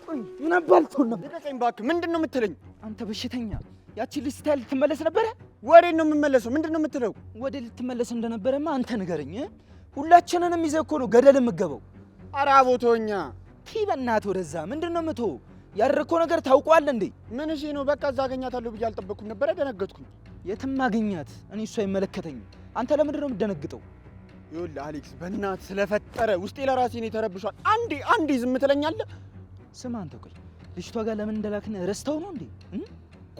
ቆይ ምን አባልተው ነው? ልቀቀኝ እባክህ። ምንድነው የምትለኝ? አንተ በሽተኛ። ያቺ ልጅ ስታይል ልትመለስ ነበረ? ወዴት ነው የምመለሰው? ምንድነው የምትለው? ወደ ልትመለስ እንደነበረማ አንተ ንገረኝ። ሁላችንንም ይዘህ እኮ ነው ገደል የምትገባው። ኧረ አቦቶኛ ቲ በእናትህ ወደዛ። ምንድነው የምትሆ ያደረከው ነገር ታውቀዋለህ እንዴ? ምን እሺ ነው? በቃ እዛ አገኛታለሁ ብዬ አልጠበቅኩም ነበር። ደነገጥኩኝ። የትም አገኛት። እኔ እሱ አይመለከተኝም። አንተ ለምንድን ነው የምትደነግጠው? ይኸውልህ አሌክስ፣ በእናትህ ስለፈጠረ ውስጤ ለራሴ ነው ተረብሿል። አንዴ ዝም ትለኛለህ? ስማ አንተ፣ ቆይ ልጅቷ ጋር ለምን እንደላክን ረስተው ነው እንዴ?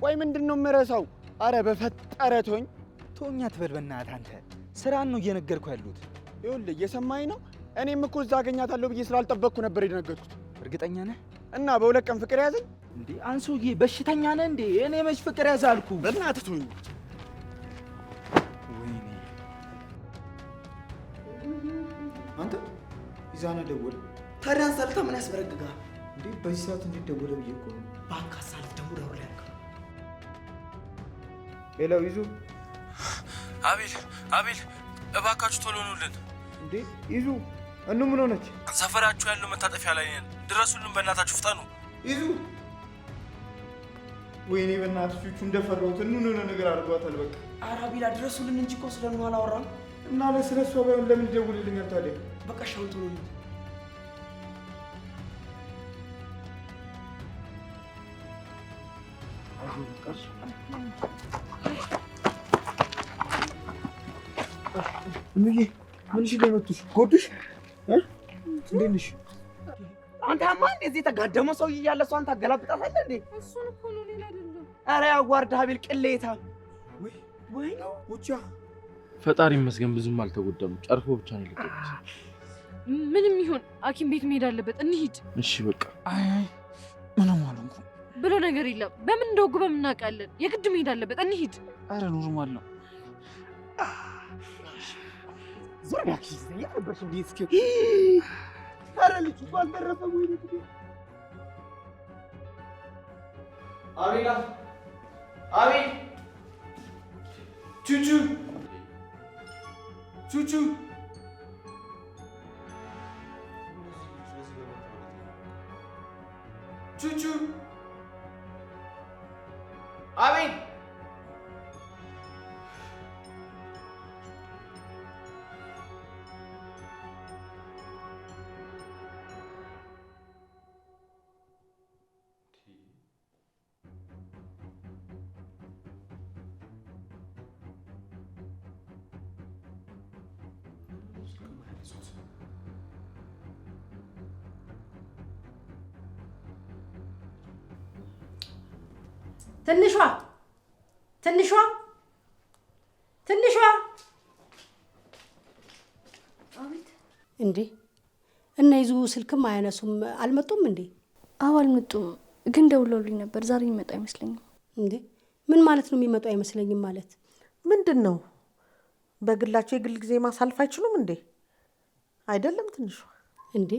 ቆይ ምንድነው የምረሳው? አረ በፈጠረ ተወኝ። ተወኛ ትበል በእናትህ። አንተ ስራን ነው እየነገርኩህ ያሉት። ይኸውልህ እየሰማኸኝ ነው? እኔም እኮ እዛ አገኛታለሁ ብዬ ስላልጠበቅኩ ነበር የደነገጥኩት። እርግጠኛ ነህ? እና በሁለት ቀን ፍቅር ያዘኝ እንዴ? አንሱዬ በሽተኛ ነህ እንዴ? እኔ መች ፍቅር ያዘ አልኩ? በእናትህ ተወኝ። ወይኔ አንተ ይዛና ደወለ። ታዲያ አንሳልታ ምን ያስበረግጋል እንዴ? በዚህ ሰዓት እንዴት ደወለ ብዬ እኮ ነው። እባክህ አሳልፍ፣ ደግሞ ደውል ያልከው። ሌላው ይዙ። አቤል እባካችሁ ቶሎ ኑልን። እንዴ ይዙ፣ እኑ ምን ሆነች? ሰፈራችሁ ያለው መታጠፊያ ላይ ነን፣ ድረሱልን በእናታችሁ ፍጠኑ። ይዙ፣ ወይኔ በእናትህ ቹቹ እንደፈራሁት እኑ ነው ነገር አድርጓታል። በቃ ኧረ አቤላ ድረሱልን እንጂ እኮ ስለኑ አላወራም። እና ለስለሷ ባይሆን ለምን ደውልልኛል ታዲያ? በቃ ሻውን ቶሎ ነው። እምዬ ምንሽ ላይ መቱሽ? ጎድሽ? እንዴት ነሽ? አንተማ እንደዚህ ተጋደመ ሰው እያለ እሷን ታገላብጣታለህ እንዴ? እሱን እኮ ነው፣ ሌላ አይደለም። ኧረ ያዋርድህ አቤል ቅሌታ። ወይ ውቻ ፈጣሪ ይመስገን ብዙም አልተጎዳም። ጨርፎ ብቻ ነው የለቀቁት። ምንም ይሁን ሐኪም ቤት መሄድ አለበት። እንሂድ። እሺ በቃ። አይ ምንም አልሆንኩም ብሎ ነገር የለም። በምን እንደወጉ በምናውቃለን። የግድ መሄድ አለበት። እንሂድ። አረ ኖርማል ነው። ዞር ያክሽ ያለበሽ እንዴ? እስኪ ኧረ ልጅ ባልደረሰው ወይ ልጅ አቤላ፣ አቤል፣ ቹቹ አቤል ትንሿ አቤት። እንዴ እና ይዙ ስልክም አያነሱም። አልመጡም እንዴ? አዎ አልመጡም፣ ግን ደውለውልኝ ነበር። ዛሬ ይመጣ አይመስለኝም። እንዴ ምን ማለት ነው የሚመጡ አይመስለኝም ማለት? ምንድን ነው? በግላቸው የግል ጊዜ ማሳለፍ አይችሉም እንዴ? አይደለም ትንሿ? እንዴ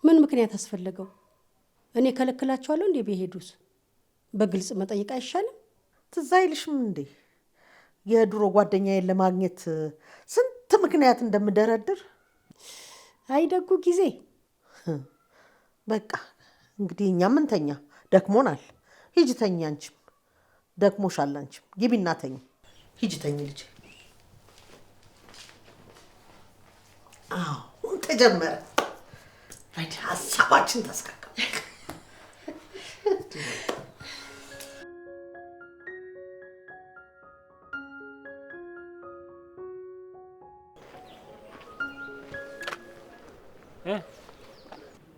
ምን ምክንያት አስፈለገው? እኔ ከለክላቸዋለሁ እንዴ? ቢሄዱስ በግልጽ መጠየቅ አይሻልም? ትዝ አይልሽም እንዴ የድሮ ጓደኛዬን ለማግኘት ስንት ምክንያት እንደምደረድር? አይደጉ ጊዜ። በቃ እንግዲህ እኛ ምን ተኛ፣ ደክሞናል። ሂጂ ተኝ። አንቺም ደክሞሻል። አንቺም ግቢና ተኝ። ሂጂ ተኝ ልጅ። አሁን ተጀመረ። ሀሳባችን ተሳካ።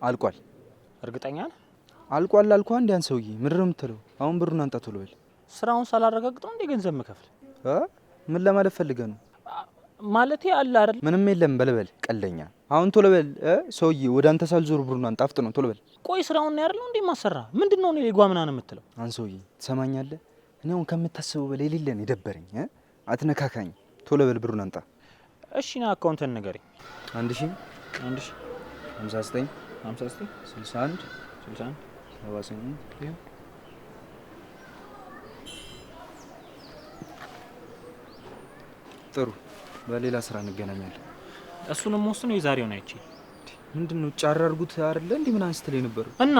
አልቋል። እርግጠኛ ነህ? አልቋል አልኳ። እንዴ አንተ ሰውዬ ምንድን ነው የምትለው? አሁን ብሩን አንጣ ቶሎ በል። ስራውን ሳላረጋግጠው እንዴ ገንዘብ መከፍል? ምን ለማለት ፈልገህ ነው? ማለቴ አለ አይደል? ምንም የለም። በልበል ቀለኛ። አሁን ቶሎ በል ሰውዬ። ወደ አንተ ሳልዞር ብሩን አንጣ። አፍጥ ነው ቶሎ በል። ቆይ ስራውን ነው አይደል እንዴ ማሰራ? ምንድነው ነው ሌጓ ምናምን የምትለው? አንተ ሰውዬ ትሰማኛለህ? እኔ አሁን ከምታስበው በላይ የሌለን የደበረኝ። አትነካካኝ። ቶሎ በል ብሩን አንጣ። እሺ ና አካውንትን ንገረኝ። 1000 1000 59 59 61 61 78 ጥሩ። በሌላ ስራ እንገናኛለን። እሱንም ወስኖ የዛሬውን አይቼ ምንድነው ጫር አድርጉት አይደለ እንዴ ምን አንስተልኝ ነበር እና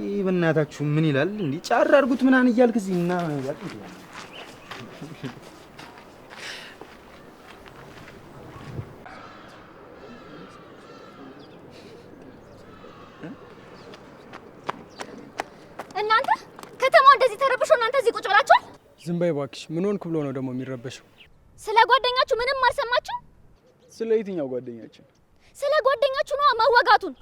ይሄ በእናታችሁ ምን ይላል እንዴ ጫር አድርጉት ምናን እያልክ እዚህ እና እናንተ ከተማው እንደዚህ ተረብሾ እናንተ እዚህ ቁጭ ብላችኋል? ዝም በይ እባክሽ። ምን ሆንክ ብሎ ነው ደግሞ የሚረበሸው? ስለ ጓደኛችሁ ምንም አልሰማችሁ? ስለ የትኛው ጓደኛችን? ስለ ጓደኛችሁ ነው መወጋቱን።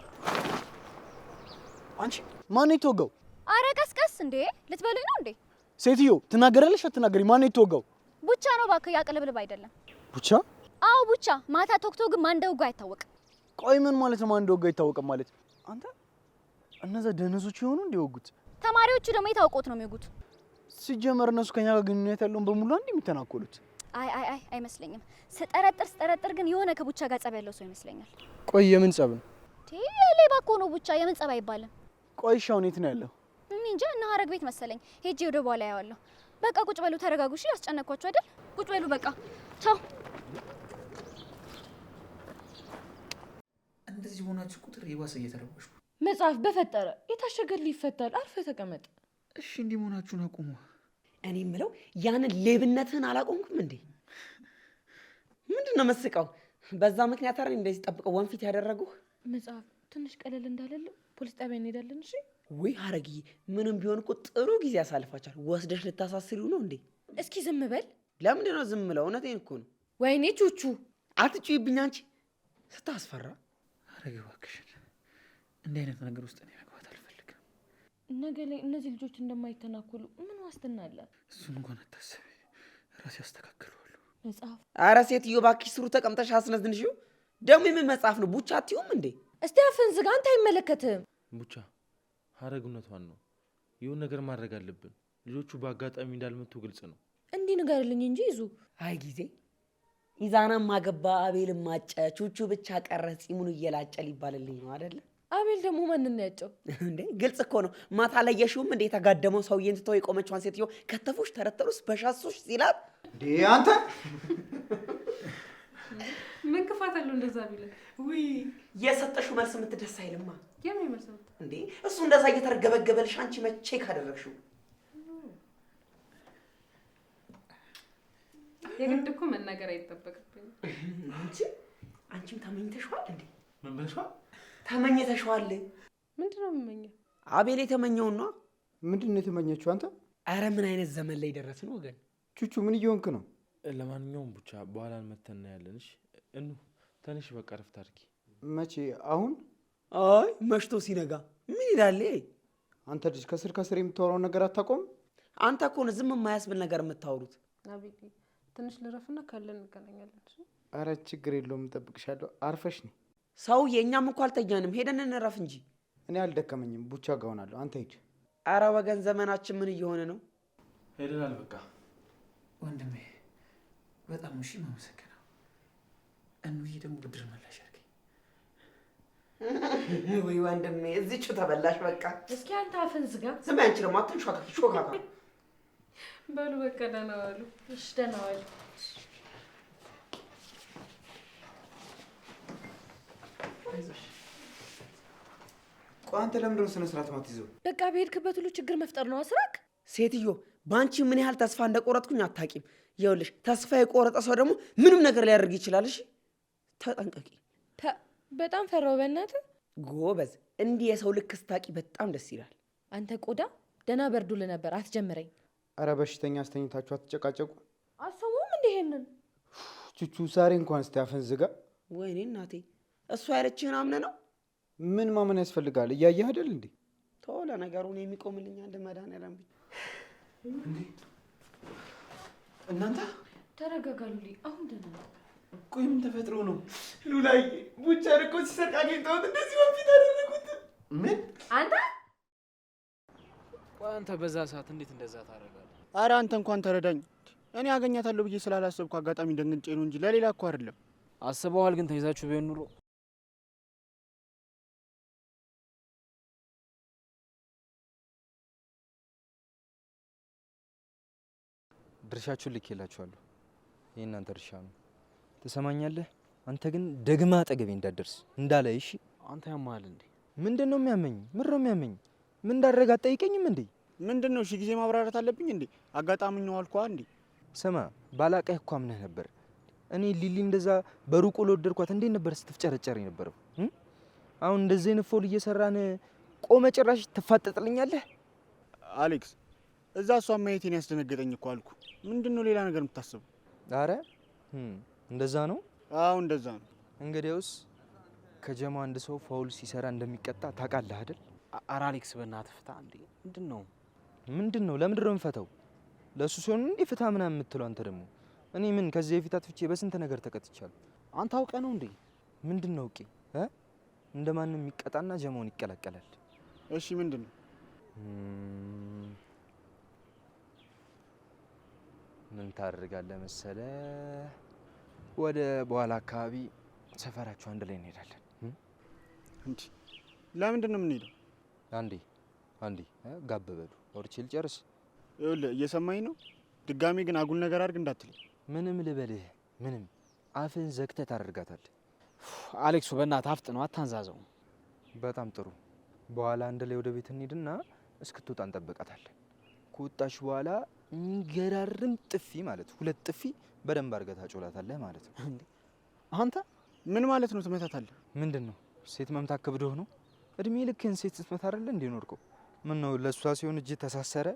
አንቺ ማን የተወጋው? አረ ቀስቀስ እንዴ! ልትበሉኝ ነው እንዴ? ሴትዮ ትናገራለሽ አትናገሪ? ማን የተወጋው? ቡቻ ነው እባክህ፣ ያቅልብልብ አይደለም። ቡቻ? አዎ ቡቻ። ማታ ቶክቶ ግን ማን እንደወጋ አይታወቅም። ቆይ ምን ማለት ነው ማን እንደወጋ አይታወቅም ማለት? አንተ እነዛ ደነዞች የሆኑ እንዲወጉት? ተማሪዎቹ ደግሞ የታወቁት ነው የሚወጉት። ሲጀመር እነሱ ከኛ ጋር ግንኙነት ያለውን በሙሉ አንድ የሚተናኮሉት። አይ አይመስለኝም። ስጠረጥር ግን የሆነ ከቡቻ ጋር ጸብ ያለው ሰው ይመስለኛል። ቆይ የምን ጸብ ነው? ሌባ እኮ ነው ቡቻ። የምን ጸብ አይባልም። ቆይ እሺ አሁን የት ነው ያለው? እኔ እንጃ። እና ሀረግ ቤት መሰለኝ። ሄጄ ወደ በኋላ ያዋለሁ። በቃ ቁጭ በሉ፣ ተረጋጉ። እሺ ያስጨነቅኳችሁ አይደል? ቁጭ በሉ በቃ ቻው። እንደዚህ ሆናችሁ ቁጥር የባሰ እየተረበሽኩ። መጽሐፍ በፈጠረ የታሸገልህ ይፈታል። አርፈ ተቀመጥ። እሺ እንዲህ መሆናችሁን አቁሙ። እኔ የምለው ያንን ሌብነትህን አላቆምክም እንዴ? ምንድን ነው መስቀው? በዛ ምክንያት አይደል እንደዚህ ጠብቀው ወንፊት ያደረጉህ? መጽሐፍ ትንሽ ቀለል እንዳለልህ ፖሊስ ጣቢያ እንሄዳለን። እሺ ወይ ሀረግዬ፣ ምንም ቢሆን እኮ ጥሩ ጊዜ ያሳልፋችኋል። ወስደሽ ልታሳስሪው ነው እንዴ? እስኪ ዝም በል። ለምንድን ነው ዝም ብለው? እውነቴን እኮ ነው። ወይኔ ቹቹ፣ አትጩይብኝ አንቺ ስታስፈራ። ሀረግ እባክሽን፣ እንዲህ አይነት ነገር ውስጥ እኔ መግባት አልፈልግም። ነገ ላይ እነዚህ ልጆች እንደማይተናኮሉ ምን ዋስትና አለ? እሱን እንኳን አታስቢ፣ ራሴ ያስተካክለዋለሁ። መጽሐፍ አረ ሴትዮ እባክሽ ስሩ ተቀምጠሽ አስነዝንሽው። ደግሞ የምን መጽሐፍ ነው? ቡቻ አትዩም እንዴ? እስቲ አፍህን ዝጋ። አንተ አይመለከትህም። ቡቻ ሀረግ እውነቷን ነው። ይሁን ነገር ማድረግ አለብን። ልጆቹ በአጋጣሚ እንዳልመቱ ግልጽ ነው። እንዲህ ንገርልኝ እንጂ ይዙ። አይ ጊዜ ኢዛናም ማገባ አቤልም ማጨ ቹቹ ብቻ ቀረ ጺሙን እየላጨ ሊባልልኝ ነው አይደለ? አቤል ደግሞ ማንን ነው ያጨው እንዴ? ግልጽ እኮ ነው። ማታ ላይ የሽውም እንዴ የተጋደመው ሰውዬን ትተው የቆመችዋን ሴትዮ ከተፉሽ ተረተሩስ በሻሶሽ ሲላት እንዴ አንተ ምን ክፋት አለው እንደዛ ቢለ? ውይ የሰጠሽው መልስ የምትደስ አይልማ። የምን ይመስል እንዴ? እሱ እንደዛ እየተረገበገበልሽ አንቺ መቼ ካደረግሽው? የግድ እኮ መናገር አይጠበቅብኝም። አንቺም ተመኝተሽዋል እንዴ? ምን ብለሽዋል? ተመኝተሽዋል? ምንድን ነው የምመኘው? አቤል የተመኘውን ነው። ምንድን ነው የተመኘችው አንተ? አረ ምን አይነት ዘመን ላይ ደረስን ወገን። ቹቹ ምን እየሆንክ ነው? ለማንኛውም ቡቻ በኋላ እንመተን እናያለን። እሺ እኑ ተነሽ፣ በቃ ረፍት አድርጊ። መቼ? አሁን? አይ መሽቶ ሲነጋ ምን ይላል? አንተ ልጅ ከስር ከስር የምታወራውን ነገር አታቆም? አንተ እኮ ነው ዝም የማያስብል ነገር የምታወሩት። አቤት ትንሽ ልረፍና ካለን እንገናኛለን። እሺ አረ ችግር የለውም እጠብቅሻለሁ። አርፈሽ ነኝ። ሰውዬ እኛም እኮ አልተኛንም፣ ሄደን እንረፍ እንጂ። እኔ አልደከመኝም፣ ቡቻ ጋር ሆናለሁ። አንተ ሂድ። አረ ወገን ዘመናችን ምን እየሆነ ነው? ሄደናል በቃ። ወንድሜ በጣም እሺ ማመሰግነው። እንውዬ ደግሞ ብድር መላሽ አድርገኝ። ወይ ወንድሜ እዚቹ ተበላሽ በቃ። እስኪ አንተ አፍን ዝጋ። ዝም በይ አንቺ ደግሞ አትንሿካ ሾካካ። በሉ በቃ ደህና ዋሉ። እሺ ደህና ዋሉ። ቆይ አንተ ለምንድን ነው ስነ ስርዓት ማትይዘው? በቃ በሄድክበት ሁሉ ችግር መፍጠር ነው አስራቅ። ሴትዮ በአንቺ ምን ያህል ተስፋ እንደቆረጥኩኝ አታቂም። ይኸውልሽ ተስፋ የቆረጠ ሰው ደግሞ ምንም ነገር ሊያደርግ ይችላል። እሺ ተጠንቀቂ። በጣም ፈራው በእናትህ። ጎበዝ፣ እንዲህ የሰው ልክ ስታቂ በጣም ደስ ይላል። አንተ ቆዳ ደህና በርዱልህ ነበር። አትጀምረኝ። አረ በሽተኛ አስተኝታችሁ አትጨቃጨቁ። አሰሙም እንደ ይሄንን ቹቹ ዛሬ እንኳን እስቲ አፍን ዝጋ። ወይኔ እናቴ፣ እሱ ያለችህን አምነህ ነው? ምን ማመን ያስፈልጋል? እያየህ አይደል እንዴ? ተው፣ ለነገሩን የሚቆምልኝ አንድ መድኃኒዓለም ብቻ። እናንተ ተረጋጋሉልኝ። አሁን ደህና ነው። ቆይ ምን ተፈጥሮ ነው? ሉላዬ ቡቻን እኮ ሲሰርቅ አግኝተውት እንደዚህ ወንፊት አደረጉት። ምን? አንተ ቆይ አንተ በዛ ሰዓት እንዴት እንደዛ ታደርጋለህ? አረ አንተ እንኳን ተረዳኝ። እኔ አገኛታለሁ ብዬ ስላላሰብኩ አጋጣሚ ደንግጬ ነው እንጂ ለሌላ እኮ አይደለም። አስበዋል ግን ተይዛችሁ ቢሆን ኑሮ ድርሻችሁን ልኬላችኋለሁ። የእናንተ ድርሻ ነው። ትሰማኛለህ? አንተ ግን ደግማ አጠገቤ እንዳትደርስ እንዳላይ። እሺ አንተ ያማል እንዴ? ምንድነው የሚያመኝ? ምን ነው የሚያመኝ? ምን እንዳደረገ አትጠይቀኝም እንዴ? ምንድነው? እሺ ጊዜ ማብራራት አለብኝ እንዴ? አጋጣሚ ነው አልኳ እንዴ? ስማ ባላቀህ እኮ አምነህ ነበር። እኔ ሊሊ እንደዛ በሩቁ ለወደድኳት እንዴት ነበር ስትፍጨረጨር የነበረው? አሁን እንደዚህ አይነት ፎል እየሰራን ቆመ ጭራሽ ትፋጠጥልኛለህ? አሌክስ እዛ እሷን ማየቴን ያስደነገጠኝ እኮ አልኩ። ምንድነው ሌላ ነገር የምታስበው? አረ እንደዛ ነው? አዎ እንደዛ ነው። እንግዲያውስ ከጀማ አንድ ሰው ፋውል ሲሰራ እንደሚቀጣ ታውቃለህ አይደል? ኧረ አሌክስ በእናትህ ፍታ እንዴ! ምንድነው? ለምንድን ነው የምፈታው? ለሱ ሲሆን እንዴ ፍታ ምናምን የምትለው አንተ ደግሞ? እኔ ምን ከዚህ በፊት አጥፍቼ በስንት ነገር ተቀጥቻለሁ። አንተ አውቀህ ነው እንዴ? ምንድነው አውቄ? እንደማንም ይቀጣና ጀማውን ይቀላቀላል። እሺ ምንድነው? ምን ታደርጋለህ መሰለ? ወደ በኋላ አካባቢ ሰፈራችሁ አንድ ላይ እንሄዳለን። እንዴ ለምንድን ነው የምንሄደው? አንዴ ጋብ በሉ ወርቼ ልጨርስ። ይኸውልህ እየሰማኝ ነው። ድጋሚ ግን አጉል ነገር አድርግ እንዳትል። ምንም ልበልህ ምንም አፍን ዘግተህ ታደርጋታለህ። አሌክሱ በእናትህ አፍጥ ነው አታንዛዘው። በጣም ጥሩ። በኋላ አንድ ላይ ወደ ቤት እንሂድና እስክትወጣ እንጠብቃታለን። ከወጣሽ በኋላ የሚገራርም ጥፊ ማለት 2 ጥፊ በደንብ አድርገህ ታጮላታለህ ማለት ነው። አንተ ምን ማለት ነው ትመታታለህ? ምንድነው ሴት መምታት ከብዶህ ነው? እድሜ ልክህን ሴት ስትመታ አይደል እንዴ ኖርከው? ምን ነው ለሷ ሲሆን እጅ ተሳሰረ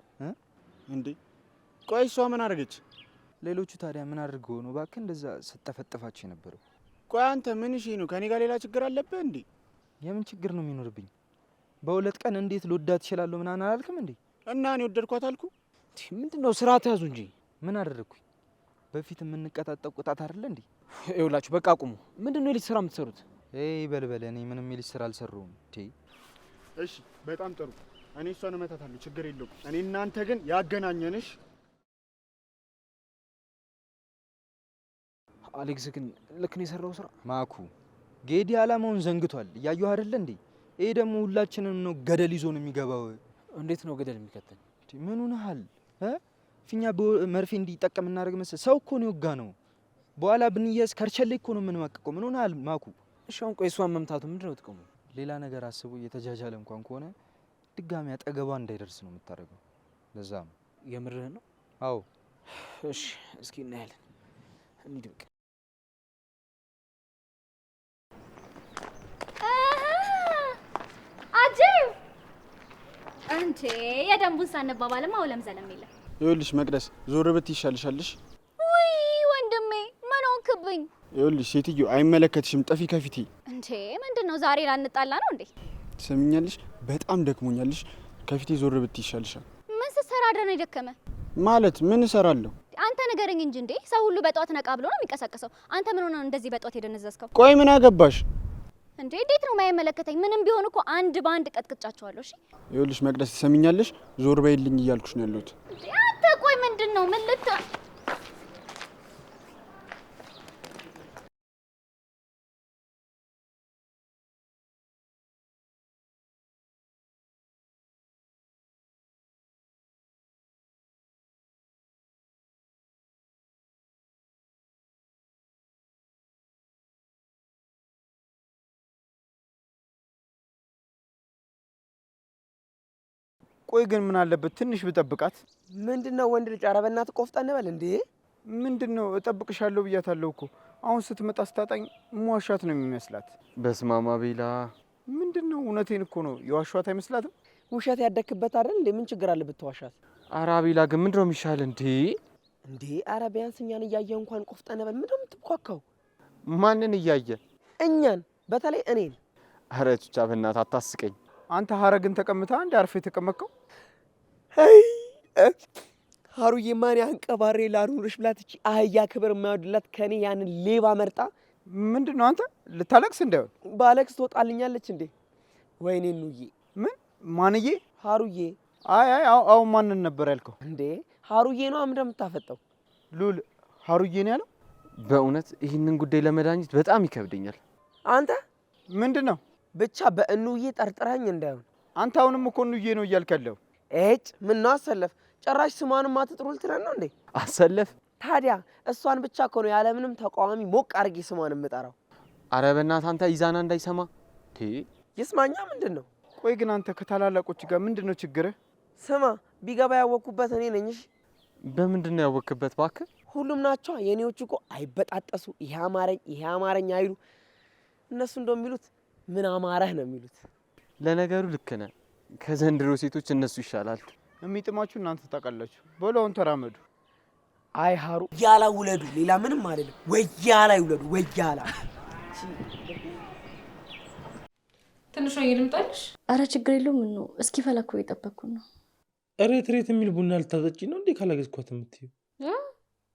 እንዴ? ቆይ እሷ ምን አደረገች? ሌሎቹ ታዲያ ምን አድርገው ነው እባክህ እንደዛ ስትጠፈጥፋቸው የነበረው? ቆይ አንተ ምን እሺ ነው? ከኔ ጋር ሌላ ችግር አለብህ እንዴ? የምን ችግር ነው የሚኖርብኝ? በ2 ቀን እንዴት ልወዳት እችላለሁ ምናምን አላልክም እንዴ? እና እኔ ወደድኳት አልኩ። ምንድነው ስርዓት ያዙ እንጂ። ምን አደረኩኝ? በፊት የምንቀጣጠው ቁጣት አይደለ እንዴ? ይኸውላችሁ በቃ ቁሙ። ምንድነው የልጅ ስራ የምትሰሩት? በልበለ እኔ ምንም የልጅ ስራ አልሰራሁም። እሺ በጣም ጥሩ። እኔ እሷን እመታታለሁ፣ ችግር የለውም። እኔ እናንተ ግን ያገናኘንሽ አሌክስ ግን ልክ ነው የሰራው ስራ። ማኩ ጌዲ አላማውን ዘንግቷል። እያየሁ አይደለ እንዴ? ይሄ ደግሞ ሁላችንም ነው ገደል ይዞ ነው የሚገባው። እንዴት ነው ገደል የሚከተል? ምን ሆነሃል? ፊኛ መርፌ እንዲጠቀም እናደርግ መሰለህ? ሰው እኮ ነው የወጋ ነው። በኋላ ብንያዝ ከርቸሌ እኮ ነው የምንማቀቀው። ምን ሆነሃል ማኩ? እሺ አሁን ቆይ እሷን መምታቱ ምንድነው ጥቅሙ? ሌላ ነገር አስቡ። እየተጃጃለ እንኳን ከሆነ ድጋሚ አጠገቧ እንዳይደርስ ነው የምታደርገው። ለዛ ነው። የምርህን ነው? አዎ። እሺ እስኪ እናያለን። እንሂድ በቃ። አጅብ እንዴ! የደንቡን ሳንባባልማ አውለም ዘለም የለም። ይኸውልሽ መቅደስ ዞር ብት ይሻልሻልሽ። ውይ ወንድሜ ምን ሆንክብኝ? ይኸውልሽ ሴትዮ አይመለከትሽም፣ ጥፊ ከፊቴ። እንዴ ምንድነው ዛሬ ላንጣላ ነው እንዴ? ትሰሚኛለሽ? በጣም ደክሞኛልሽ። ከፊቴ ዞር ብት ይሻልሻል። ምን ስትሰራ አድረህ ነው የደከመ? ማለት ምን እሰራለሁ? አንተ ንገረኝ እንጂ እንዴ! ሰው ሁሉ በጧት ነቃ ብሎ ነው የሚቀሰቀሰው። አንተ ምን ሆነ እንደዚህ በጧት የደነዘዝከው? ቆይ ምን አገባሽ እንዴ? እንዴት ነው የማይመለከተኝ? ምንም ቢሆን እኮ አንድ ባንድ ቀጥቅጫቸዋለሁ። እሺ ይኸውልሽ መቅደስ ትሰሚኛለሽ? ዞር በይልኝ እያልኩሽ ነው ያለሁት። አንተ ቆይ ምንድነው? ምን ልት ቆይ ግን ምን አለበት ትንሽ ብጠብቃት? ምንድነው ወንድ ልጅ? ኧረ በእናትህ ቆፍጠን በል እንዴ! ምንድነው እጠብቅሻለሁ ብያታለሁ እኮ። አሁን ስትመጣ ስታጣኝ ሟሻት ነው የሚመስላት። በስማማ ቤላ ምንድነው? እውነቴን እኮ ነው። የዋሻት አይመስላትም? ውሸት ያደክበት አይደል እንዴ? ምን ችግር አለ ብትዋሻት? ኧረ ቤላ ግን ምንድነው የሚሻል እንዴ? ኧረ ቢያንስ እኛን እያየ እንኳን ቆፍጠን በል። ምንድነው የምትኳኳው? ማንን እያየ? እኛን፣ በተለይ እኔን። ኧረ ቹቻ በእናትህ አታስቀኝ። አንተ ሀረግን ተቀምታ እንደ አርፌ የተቀመጥከው? አይ ሀሩዬ ማን ያንቀባሬ ላሩንሽ ብላት እቺ አህያ ክብር የማይወድላት ከኔ ያንን ሌባ መርጣ። ምንድነው አንተ ልታለቅስ እንዳይሆን? ባለቅስ ትወጣልኛለች እንዴ? ወይኔ ኑዬ። ምን ማንዬ? ሀሩዬ። አዎ ማንን ነበር ያልከው እንዴ? ሀሩዬ ነው እንደምታፈጠው። ሉል ሀሩዬ ነው ያለው? በእውነት ይህንን ጉዳይ ለመዳኘት በጣም ይከብደኛል። አንተ ምንድነው? ብቻ በእኑዬ ጠርጥረኝ እንዳይሆን። አንተ አሁንም እኮ እኑዬ ነው እያልክ ያለው። ምን ነው አሰለፍ? ጭራሽ ስሟንም አትጥሩል ትለን ነው እንዴ? አሰለፍ ታዲያ እሷን ብቻ እኮ ነው ያለምንም ተቃዋሚ ሞቅ አድርጌ ስሟን የምጠራው። አረ በእናትህ አንተ ኢዛና እንዳይሰማ። ይስማኛ ምንድን ነው? ቆይ ግን አንተ ከታላላቆች ጋር ምንድን ነው ችግርህ? ስማ ቢገባ ያወቅኩበት እኔ ነኝ። እሺ በምንድን ነው ያወቅክበት? እባክህ ሁሉም ናቸው። የኔዎቹ እኮ አይበጣጠሱ፣ ይሄ አማረኝ አይሉ። እነሱ እንደሚሉት ምን አማረህ ነው የሚሉት። ለነገሩ ልክ ነህ። ከዘንድሮ ሴቶች እነሱ ይሻላሉ። የሚጥማችሁ እናንተ ታውቃላችሁ። በሉ አሁን ተራመዱ። አይ ሀሩ ያላ ውለዱ፣ ሌላ ምንም አይደለም። ወያላ ይውለዱ፣ ወያላ። ትንሿ ልምጣልሽ? አረ ችግር የለውም። ምን ነው እስኪ ፈላኮ እየጠበቅኩ ነው። እሬት የሚል ቡና ልታጠጪ ነው እንዴ? ካላገዝኳት የምትይው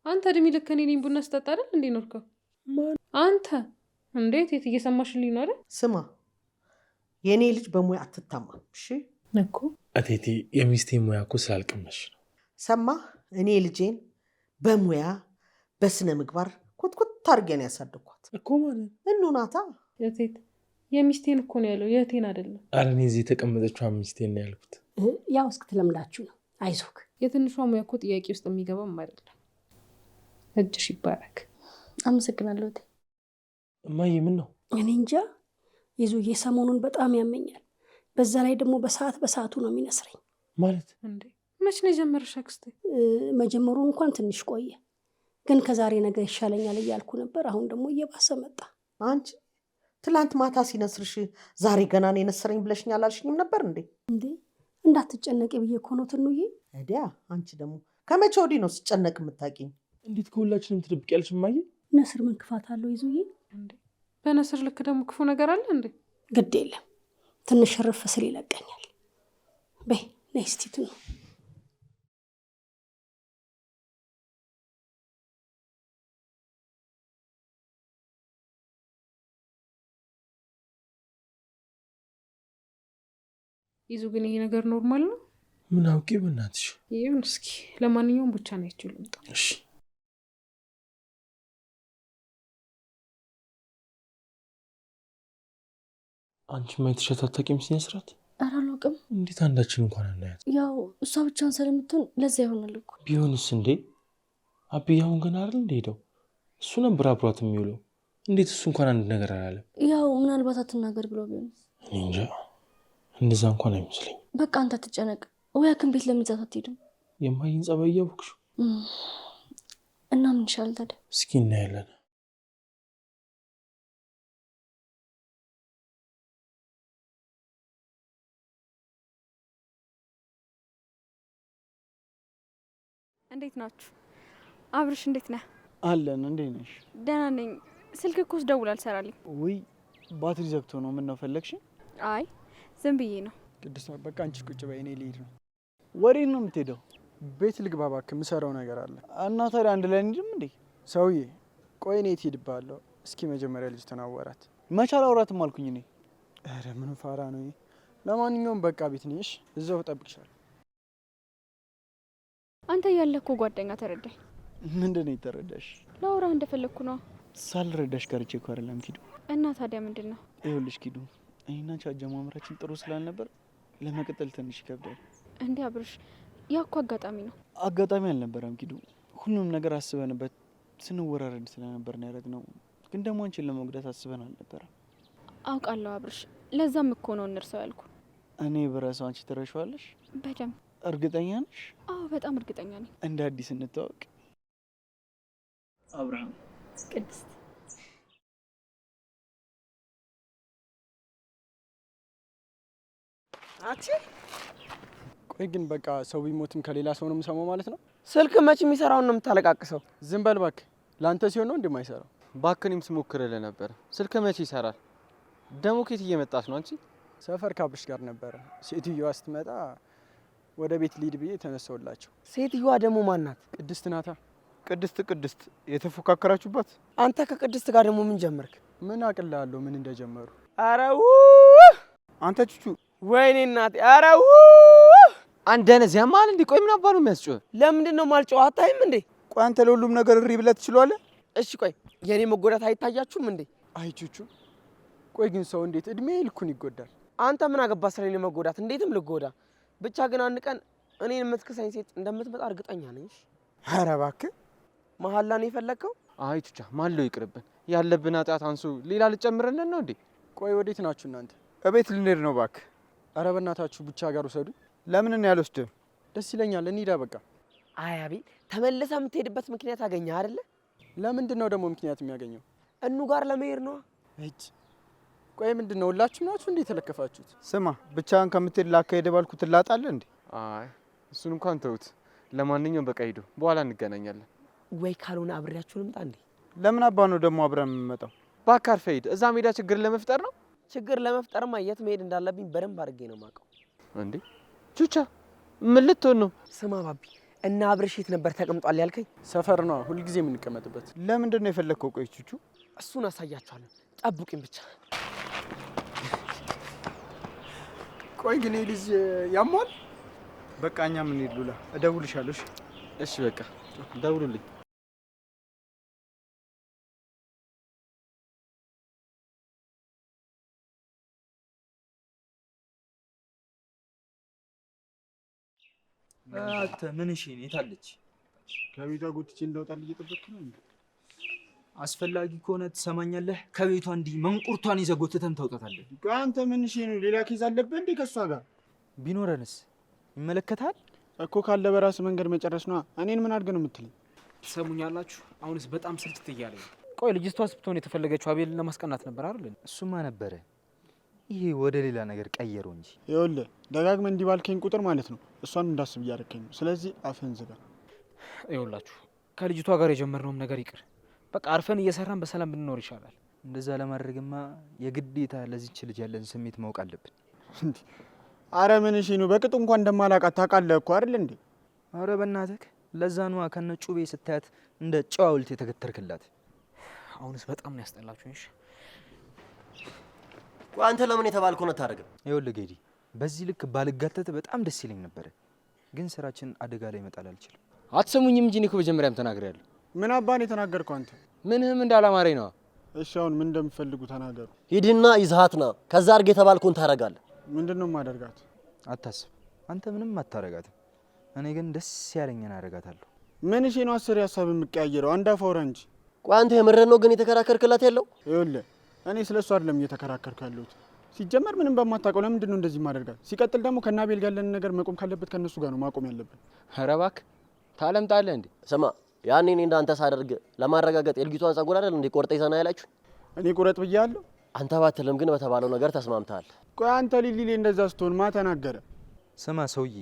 አንተ እድሜ ልክ እኔ ቡና ስጠጣ አይደል እንዴ ኖርከው? አንተ እንዴት የት እየሰማሽልኝ ነው አይደል? ስማ የኔ ልጅ በሙያ አትታማም። እሺ እኮ እቴቴ የሚስቴ ሙያ እኮ ስላልቀመሽ ነው። ሰማህ? እኔ ልጄን በሙያ በስነ ምግባር ኮትኮት አድርጌ ነው ያሳደግኳት እኮ ማለት እኑናታ። የቴት የሚስቴን እኮ ነው ያለው፣ የቴን አይደለም። አረ እኔ እዚህ የተቀመጠችው ሚስቴን ነው ያልኩት። ያው እስክትለምዳችሁ ነው። አይዞክ። የትንሿ ሙያ እኮ ጥያቄ ውስጥ የሚገባም አይደለም። እጅሽ ይባረክ። አመሰግናለሁ እቴ። እማዬ ምን ነው? እኔ እንጃ ይዙዬ ሰሞኑን በጣም ያመኛል። በዛ ላይ ደግሞ በሰዓቱ ነው የሚነስረኝ። ማለት እንዴ መች ነው የጀመረሽ አክስቴ? መጀመሩ እንኳን ትንሽ ቆየ፣ ግን ከዛሬ ነገ ይሻለኛል እያልኩ ነበር። አሁን ደግሞ እየባሰ መጣ። አንቺ ትላንት ማታ ሲነስርሽ ዛሬ ገና ነው የነሰረኝ ብለሽኝ አላልሽኝም ነበር እንዴ? እንዴ እንዳትጨነቂ ብዬ እኮ ነው ትኑዬ። እዲያ አንቺ ደግሞ ከመቼ ወዲህ ነው ስጨነቅ የምታውቂኝ? እንዴት ከሁላችንም ትደብቂያለሽ እማዬ? ነስር ምን ክፋት አለው ይዙዬ? እንዴ በነስር ልክ ደግሞ ክፉ ነገር አለ እንዴ? ግድ የለም ትንሽ ርፍ ስል ይለቀኛል። በይ ነይ እስቲ ትኑ። ይዙ ግን ይሄ ነገር ኖርማል ነው? ምን አውቄ በእናትሽ። ይሁን እስኪ ለማንኛውም ብቻ ነው ያችው ልምጣ። እሺ አንቺ ማይተሻት አታውቂም ስነ ስርዓት? ኧረ አላውቅም። እንዴት አንዳችን እንኳን አናያት? ያው እሷ ብቻን ስለምትሆን ለዛ ይሆናል እኮ። ቢሆንስ እንዴ አብያውን ገና አይደል እንደሄደው እሱ ነበር አብሯት የሚውለው። እንዴት እሱ እንኳን አንድ ነገር አላለም? ያው ምናልባት አትናገር ብሎ ቢሆንስ? እኔ እንጃ፣ እንደዛ እንኳን አይመስለኝ። በቃ አንተ ትጨነቅ። ወይ ሐኪም ቤት ለምን ይዛት አትሄድም? የማይን ጸባይ እያወቅሽው እና ምን ይሻላል ታዲያ? እስኪ እናያለን። እንዴት ናችሁ? አብርሽ እንዴት ነህ? አለን። እንዴት ነሽ? ደህና ነኝ። ስልክ እኮ ስደውል አልሰራልኝ። ውይ ባትሪ ዘግቶ ነው። ምን ነው ፈለግሽ? አይ ዝም ብዬ ነው። ቅድስት በቃ አንቺ ቁጭ በይ፣ እኔ ልሂድ ነው። ወዴት ነው የምትሄደው? ቤት ልግባ እባክህ፣ የምሰራው ነገር አለ። እና ታዲያ አንድ ላይ እንሂድም እንዴ? ሰውዬ ቆይ እኔ የት ሄድብሃለሁ? እስኪ መጀመሪያ ልጅ ተናወራት። መቼ አላወራትም አልኩኝ እኔ። ኧረ ምን ፋራ ነው ይሄ። ለማንኛውም በቃ ቤት ነሽ፣ እዛው እጠብቅሻለሁ። አንተ ያለህ እኮ ጓደኛ ተረዳኝ። ምንድን ነው የተረዳሽ? ላውራ እንደፈለግኩ ነው። ሳልረዳሽ ቀርቼ እኮ አይደለም ኪዱ። እና ታዲያ ምንድን ነው? ይኸውልሽ ኪዱ፣ እኔና አንቺ አጀማመራችን ጥሩ ስላልነበር ለመቀጠል ትንሽ ይከብዳል። እንዴ አብርሽ፣ ያ እኮ አጋጣሚ ነው። አጋጣሚ አልነበረም ኪዱ። ሁሉም ነገር አስበንበት ስንወራረድ ስለነበር ነው ያደረግነው። ግን ደግሞ አንቺን ለመጉዳት አስበን አልነበረም። አውቃለሁ አብርሽ፣ ለዛም እኮ ነው እንርሳው ያልኩ። እኔ ብረሳው አንቺ ትረሺዋለሽ? በደንብ። እርግጠኛ ነሽ? አዎ በጣም እርግጠኛ ነኝ። እንደ አዲስ እንተዋወቅ። አብርሃም። ቅድስት። አቺ ቆይ ግን በቃ ሰው ቢሞትም ከሌላ ሰው ነው የምሰማው ማለት ነው? ስልክ መች የሚሰራውን ነው የምታለቃቅሰው? ዝም በል እባክህ። ለአንተ ሲሆን ነው እንደማይሰራው። እባክህ እኔም ስሞክርልህ ነበር። ስልክ መቼ ይሰራል? ደግሞ ከየት እየመጣች ነው አንቺ? ሰፈር ካብሽ ጋር ነበረ። ሴትዮዋ ስትመጣ ወደ ቤት ሊድ ብዬ ተነሳውላቸው። ሴትዮዋ ደግሞ ማን ናት? ቅድስት ናታ። ቅድስት የተፎካከራችሁባት? አንተ ከቅድስት ጋር ደግሞ ምን ጀመርክ? ምን አቅልላለሁ ምን እንደጀመሩ። አረው አንተ ቹቹ። ወይኔ እናቴ! አረው አንደነዝ ያማል እንዴ? ቆይ ምን አባ ነው የሚያስጨው? ለምንድን ነው ማልጨው? አታይም እንዴ? ቆይ አንተ ለሁሉም ነገር እሪ ብለህ ትችላለህ? እሺ ቆይ የኔ መጎዳት አይታያችሁም እንዴ? አይ ቹቹ፣ ቆይ ግን ሰው እንዴት እድሜ ልኩን ይጎዳል? አንተ ምን አገባ ስለኔ መጎዳት? እንዴትም ልጎዳ። ብቻ ግን አንድ ቀን እኔን የምትክሰኝ ሴት እንደምትመጣ እርግጠኛ ነኝ። ኧረ እባክህ መሀላ ነው የፈለግከው? አይ ቹቻ ማለው ይቅርብን። ያለብን ኃጢአት አንሱ ሌላ ልጨምርልን ነው እንዴ? ቆይ ወዴት ናችሁ እናንተ? እቤት ልንሄድ ነው እባክህ። ኧረ በእናታችሁ ብቻ ጋር ውሰዱ። ለምን እኔ አልወስድም? ደስ ይለኛል። እንሂዳ በቃ። አይ አቤል፣ ተመልሰህ የምትሄድበት ምክንያት አገኘህ አይደለ? ለምንድን ነው ደግሞ ምክንያት የሚያገኘው? እኑ ጋር ለመሄድ ነው። እጅ ቆይ ምንድን ነው ሁላችሁ ናችሁ እንዴ የተለከፋችሁት? ስማ ብቻህን ከምትሄድ ላካሄድ ባልኩ ትላጣለህ እንዴ? አይ እሱን እንኳን ተውት። ለማንኛውም በቃ ሂዱ፣ በኋላ እንገናኛለን። ወይ ካልሆነ አብሬያችሁ ልምጣ እንዴ? ለምን አባ ነው ደግሞ አብረን የምንመጣው? ባካር ፈይድ፣ እዛ ሜዳ ችግር ለመፍጠር ነው። ችግር ለመፍጠርማ የት መሄድ እንዳለብኝ በደንብ አድርጌ ነው የማውቀው። እንዴ ቹቻ ምን ልትሆን ነው? ስማ ባቢ፣ እና አብረሽ የት ነበር ተቀምጧል ያልከኝ? ሰፈር ነው ሁልጊዜ የምንቀመጥበት። ለምንድን ነው የፈለግከው? ቆይ ቹቹ፣ እሱን አሳያችኋለሁ፣ ጠብቁኝ ብቻ። ቆይ ግን ልጅ ያሟል። በቃ እኛ ምን ሄድ ሉላ፣ እደውልሻለሁ። እሺ በቃ ደውሉልኝ። አንተ ምን እሺ ነው የታለች? ከቤቷ ጎትቼ እንዳወጣል እየጠበቅኩ ነው። አስፈላጊ ከሆነ ትሰማኛለህ፣ ከቤቷ እንዲህ መንቁርቷን ይዘህ ጎትተን ታውጣታለህ። አንተ ምን እሺ ነው? ሌላ ኬዝ አለብህ እንዴ ከሷ ጋር? ቢኖረንስ ይመለከታል እኮ። ካለ በራስ መንገድ መጨረስ ነው። እኔን ምን አድርገህ ነው የምትለኝ? ትሰሙኛላችሁ? አሁንስ በጣም ስልችት እያለኝ። ቆይ ልጅቷስ ብትሆን የተፈለገችው አቤልን ለማስቀናት ነበር አይደል? እሱማ ነበረ። ይሄ ወደ ሌላ ነገር ቀየረው እንጂ። ይኸውልህ ደጋግመህ እንዲህ ባልከኝ ቁጥር ማለት ነው እሷን እንዳስብ እያደረከኝ ነው። ስለዚህ አፍህን ዝጋ። ይኸውላችሁ ከልጅቷ ጋር የጀመርነውም ነገር ይቅር። በቃ አርፈን እየሰራን በሰላም ብንኖር ይሻላል። እንደዛ ለማድረግማ የግዴታ ለዚች ልጅ ያለን ስሜት ማወቅ አለብን። አረ ምን እሺ ነው? በቅጡ እንኳን እንደማላውቃት ታውቃለህ እኮ አይደል እንዴ? አረ በእናትህ ለዛ ነዋ ከነ ጩቤ ስታያት እንደ ጨው ሐውልት የተከተርክላት። አሁንስ በጣም ነው ያስጠላችሁኝ። እሺ ቆይ አንተ ለምን የተባልከውን አታደርግም? ይኸውልህ ጌዲ፣ በዚህ ልክ ባልጋተት በጣም ደስ ይለኝ ነበረ፣ ግን ስራችን አደጋ ላይ መጣል አልችልም። አትሰሙኝም እንጂ እኔ እኮ መጀመሪያም ተናግሬያለሁ። ምን አባን የተናገርከው አንተ? ምንህም እንዳላማረኝ ነዋ። እሺ አሁን ምን እንደምፈልጉ ተናገሩ። ሂድና ይዘሃት ና፣ ከዛ አድርግ የተባልከውን ታደርጋለህ። ምንድነው የማደርጋት? አታስብ፣ አንተ ምንም አታረጋትም። እኔ ግን ደስ ያለኝን አደርጋታለሁ። ምን እሺ ነው አስር ሀሳብ የምቀያየረው? አንድ አፍ አውራ እንጂ። ቆይ አንተ የምርህን ነው ግን የተከራከርክላት ያለው? ይኸውልህ እኔ ስለሱ አይደለም እየተከራከርኩ ያለሁት። ሲጀመር ምንም በማታውቀው ለምንድን ነው እንደዚህ ማደርጋት? ሲቀጥል ደግሞ ከናቤል ጋር ያለን ነገር መቆም ካለበት ከነሱ ጋር ነው ማቆም ያለብን። ኧረ እባክህ ታለምጣለህ እንዴ? ስማ ያኔ እኔ እንዳንተ ሳደርግ ለማረጋገጥ የልጅቷን ጸጉር አይደል እንዴ ቆርጠ ይዘና ያላችሁ? እኔ ቁረጥ ብያለሁ? አንተ ባትልም ግን በተባለው ነገር ተስማምተሃል። ቆይ አንተ ሊሊ እንደዛ ስትሆን ማ ተናገረ? ስማ ሰውዬ፣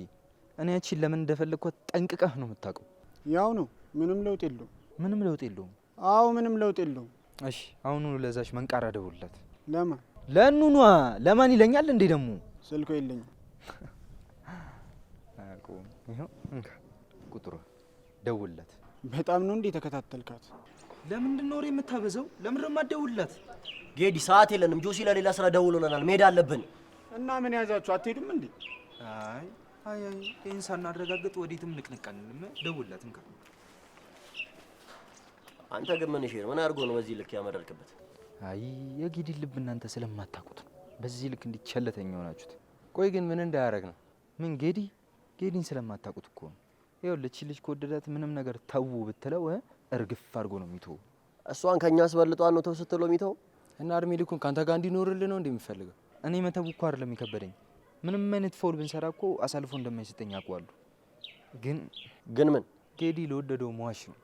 እኔ ያቺን ለምን እንደፈለግኳት ጠንቅቀህ ነው የምታውቀው። ያው ነው፣ ምንም ለውጥ የለውም። ምንም ለውጥ የለውም? አዎ ምንም ለውጥ የለውም። እሺ አሁኑ ለዛች መንቃራ ደውልላት። ለማን? ለኑኗ። ለማን ይለኛል እንዴ ደግሞ? ስልኮ የለኝም። አቆም ይሄው እንካ ቁጥሩ፣ ደውልላት። በጣም ነው እንዴ ተከታተልካት? ለምንድን ነው የምታበዛው? ለምን ነው የማትደውልላት? ጌዲ ሰዓት የለንም። ጆሲ ለሌላ ስራ ደውሎናል፣ መሄድ አለብን። እና ምን ያዛችሁ? አትሄዱም እንዴ? አይ አይ አይ ይሄን ሳናረጋግጥ ወዴትም ንቅንቅ አንልም። ደውልላት እንካ። አንተ ግን ምን ይሄ ምን አድርጎ ነው በዚህ ልክ ያመረልክበት? አይ የጌዲ ልብ እናንተ ስለማታውቁት ነው በዚህ ልክ እንዲቸለተኛ ሆናችሁት። ቆይ ግን ምን እንዳያረግ ነው? ምን ጌዲን ስለማታውቁት እኮ ነው። ይኸውልህ እቺ ልጅ ከወደዳት ምንም ነገር ተው ብትለው እርግፍ አድርጎ ነው የሚተው። እሷን ከኛ አስበልጧን ነው ተው ስትለው የሚተው። እና እድሜ ልኩን ካንተ ጋር እንዲኖርልህ ነው እንደሚፈልገው። እኔ መተው እኮ አይደለም የሚከበደኝ። ምንም አይነት ፎል ብንሰራ እኮ አሳልፎ እንደማይሰጠኝ አውቀዋለሁ። ግን ምን ጌዲ ለወደደው መዋሽ ነው፣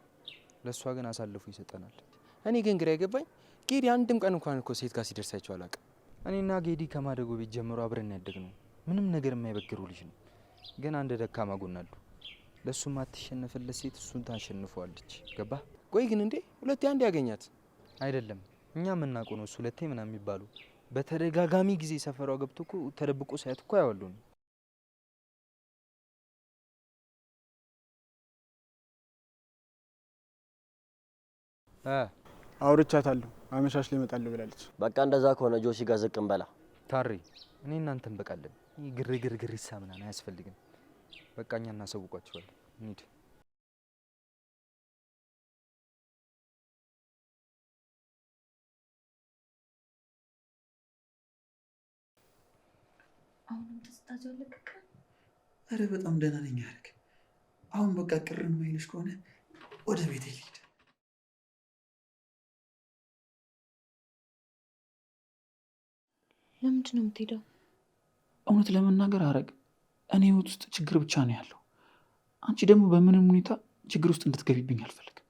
ለእሷ ግን አሳልፎ ይሰጠናል። እኔ ግን ግራ የገባኝ ጌዲ አንድም ቀን እንኳን እኮ ሴት ጋር ሲደርሳቸው አላውቅም። እኔና ጌዲ ከማደጎ ቤት ጀምሮ አብረን ያደግነው ምንም ነገር የማይበግሩ ልጅ ነው። ግን አንድ ደካማ ጎን አለው። ለሱ ማትሸነፍለት ሴት እሱን ታሸንፈዋለች። ገባ? ቆይ ግን እንዴ ሁለቴ አንድ ያገኛት አይደለም? እኛ የምናውቀው ነው እሱ ሁለቴ ምናምን የሚባሉ በተደጋጋሚ ጊዜ ሰፈሯ ገብቶ እኮ ተደብቆ ሳያት እኮ ያዋሉ ነው። አውርቻታለሁ። አመሻሽ ላይ እመጣለሁ ብላለች። በቃ እንደዛ ከሆነ ጆሲ ጋር ዝቅ እንበላ። ታሪ እኔ እናንተን በቃለን። ይህ ግርግር ይሳምናል፣ አያስፈልግም። በቃ እኛ እናሳውቋቸዋለን። እንሂድ። አሁንም ተስታጅ አለቀቀ። አረ በጣም ደህና ነኝ። ያርክ አሁን በቃ ቅር የማይልሽ ከሆነ ወደ ቤት ልሂድ። ለምንድን ነው የምትሄደው? እውነት ለመናገር ሐረግ እኔ ህይወት ውስጥ ችግር ብቻ ነው ያለው። አንቺ ደግሞ በምንም ሁኔታ ችግር ውስጥ እንድትገቢብኝ አልፈልግም።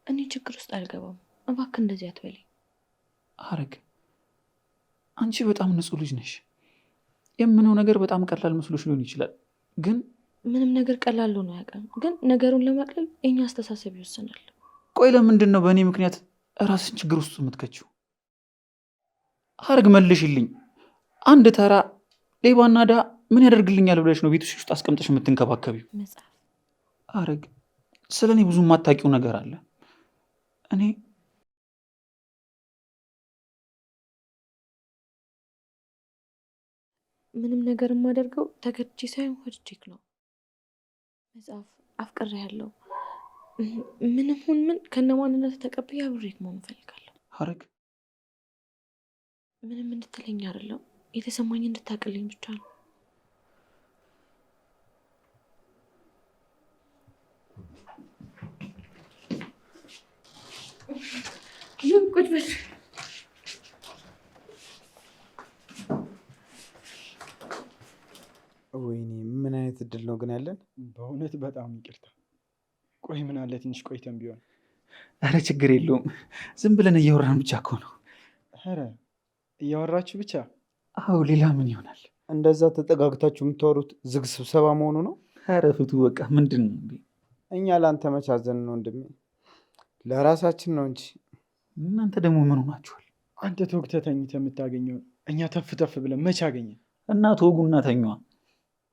እኔ ችግር ውስጥ አልገባም። እባክህ እንደዚህ አትበለኝ። ሐረግ አንቺ በጣም ንጹህ ልጅ ነሽ። የምነው ነገር በጣም ቀላል መስሎሽ ሊሆን ይችላል፣ ግን ምንም ነገር ቀላል ነው ያውቃል። ግን ነገሩን ለማቅለል የኛ አስተሳሰብ ይወስናል። ቆይ ለምንድን ነው በእኔ ምክንያት ራስን ችግር ውስጥ የምትከችው? ሐረግ መልሽልኝ። አንድ ተራ ሌባና ድሃ ምን ያደርግልኛል ብለሽ ነው ቤትሽ ውስጥ አስቀምጠሽ የምትንከባከቢው? መጽሐፍ ሐረግ ስለ እኔ ብዙ የማታውቂው ነገር አለ። እኔ ምንም ነገር የማደርገው ተገድጄ ሳይሆን ወድጄክ ነው። መጽሐፍ አፍቅሬያለሁ። ምንም ሁን ምን ከነማንነት ተቀብዬ አብሬክ መሆን እፈልጋለሁ። ሐረግ ምንም እንድትለኝ አይደለም፣ የተሰማኝ እንድታቅልኝ ብቻ ነው። ቁጭ በል። ወይኔ ምን አይነት እድል ነው ግን ያለን። በእውነት በጣም ይቅርታ። ቆይ ምን አለ ትንሽ ቆይተን ቢሆን። ኧረ ችግር የለውም፣ ዝም ብለን እያወራን ብቻ እኮ ነው። ኧረ እያወራችሁ ብቻ? አዎ ሌላ ምን ይሆናል? እንደዛ ተጠጋግታችሁ የምታወሩት ዝግ ስብሰባ መሆኑ ነው? ኧረ ፍቱ በቃ። ምንድን ነው እንዴ? እኛ ለአንተ መቻዘን ነው ወንድሜ፣ ለራሳችን ነው እንጂ። እናንተ ደግሞ ምን ሆናችኋል? አንተ ተወግተህ ተኝተህ የምታገኘውን እኛ ተፍ ተፍ ብለን መች አገኘን? እና ተወጉና ተኛዋ።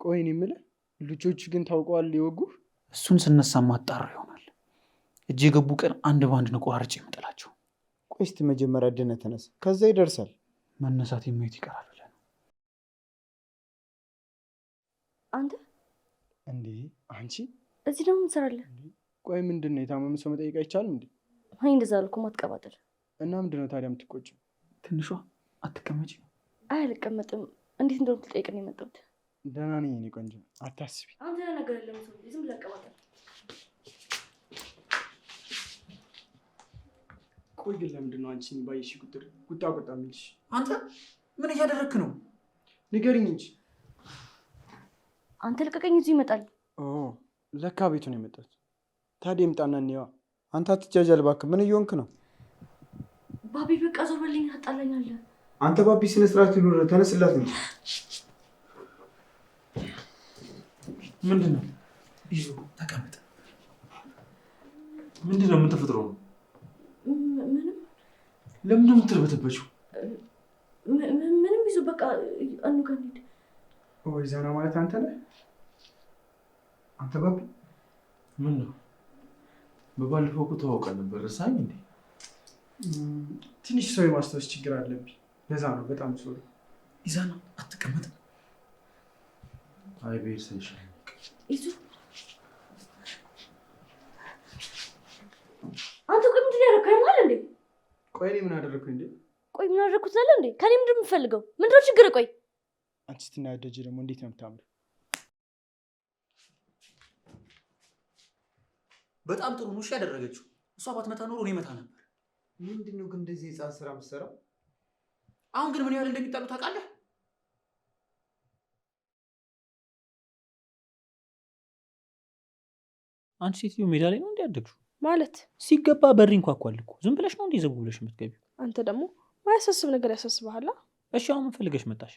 ቆይ እኔ የምልህ ልጆቹ ግን ታውቀዋል የወጉህ? እሱን ስነሳ ማጣራ ይሆናል። እጅ የገቡ ቀን አንድ በአንድ ነው ቆራርጬ የምጥላቸው። ቆይ እስቲ መጀመሪያ ድነህ ተነስ፣ ከዛ ይደርሳል። መነሳት የማየት ይቀራል ብለህ ነው? አንተ እንዴ አንቺ እዚህ ደግሞ ትሰራለህ? ቆይ ምንድን ነው የታመመ ሰው መጠየቅ አይቻልም እንዴ? አይ እንደዛ አልኩም፣ አትቀባጥር። እና ምንድን ነው ታዲያ የምትቆጭው? ትንሿ አትቀመጪ? አይ አልቀመጥም። እንዴት እንደሆነ ልጠይቅ ነው የመጣሁት። ደህና ነኝ የእኔ ቆንጆ፣ አታስቢ። አንተ ነገር የለም ሰው ዝም ብለህ አቀባጥር። ቆይ ግን ለምንድን ነው አንቺን ባየሽ ቁጥር ቁጣ ቁጣ የሚልሽ? አንተ ምን እያደረግክ ነው? ንገሪኝ እንጂ። አንተ ልቀቀኝ፣ እዚሁ ይመጣል። ለካ ቤቱ ነው የመጣሁት። ታዲያ ይምጣና እንየዋ። አንተ አትጃጃል እባክህ። ምን እየሆንክ ነው? ባቢ በቃ ዞር በልኝ፣ ታጣላኛለህ። አንተ ባቢ ስነ ስርዓት ይኑር፣ ተነስላት እንጂ። ምንድን ነው? ይዞ ተቀመጠ። ምንድን ነው? ምን ተፈጥሮ ነው? ምንም። ለምን ነው የምትርበተበችው? ምንም ይዞ በቃ አኑ ጋር እንሂድ። ወይ ዛና ማለት አንተ ነህ? አንተ ባቢ ምን ነው? በባለፈው እኮ ተዋውቀን ነበር። ረሳኝ እንዴ? ትንሽ ሰው የማስታወስ ችግር አለብኝ፣ ለዛ ነው። በጣም ሶሪ። ኢዛና አትቀመጥ። አይ ብሄር ሳይሻል ይዙ አንተ ቆይ ምንድን ነው ያደረግከው? አይማል እንዴ? ቆይ እኔ ምን አደረግኩኝ እንዴ? ቆይ ምን አደረግኩት ስላለ እንዴ? ከኔ ምንድን ነው የምትፈልገው? ምንድን ነው ችግር? ቆይ አንቺ ስትናደጂ ደግሞ እንዴት ነው የምታምሪው? በጣም ጥሩ ነው እሺ ያደረገችው። እሷ ባትመታ ኖሮ እኔ መታ ነበር። ምንድን ነው ግን እንደዚህ የህፃን ስራ የምትሰራው? አሁን ግን ምን ያህል እንደሚጣሉ ታውቃለህ? አንቺ ሴትዮ ሜዳ ላይ ነው እንዴ ያደግሽው? ማለት ሲገባ በሪ እንኳኳል እኮ። ዝም ብለሽ ነው እንዴ ዘጉ ብለሽ የምትገቢው? አንተ ደግሞ ማያሳስብ ነገር ያሳስብሃል። እሺ አሁን ምን ፈልገሽ መጣሽ?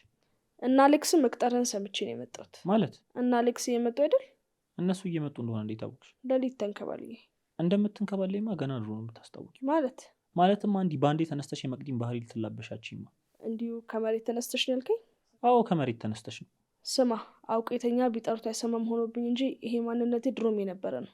እና አሌክስን መቅጠርን ሰምቼ ነው የመጣሁት። ማለት እና አሌክስ እየመጡ አይደል? እነሱ እየመጡ እንደሆነ እንዴት አወቅሽ? ሌሊት ተንከባልዬ። እንደምትንከባለይማ ገና ድሮ ነው የምታስታውቂ። ማለትማ እንዲህ በአንዴ ተነስተሽ የመቅዲን ባህሪ ልትላበሻችማ። እንዲሁ ከመሬት ተነስተሽ ነው ያልከኝ? አዎ ከመሬት ተነስተሽ ነው። ስማ አውቄተኛ ቢጠሩት አይሰማም ሆኖብኝ እንጂ ይሄ ማንነቴ ድሮም የነበረ ነው።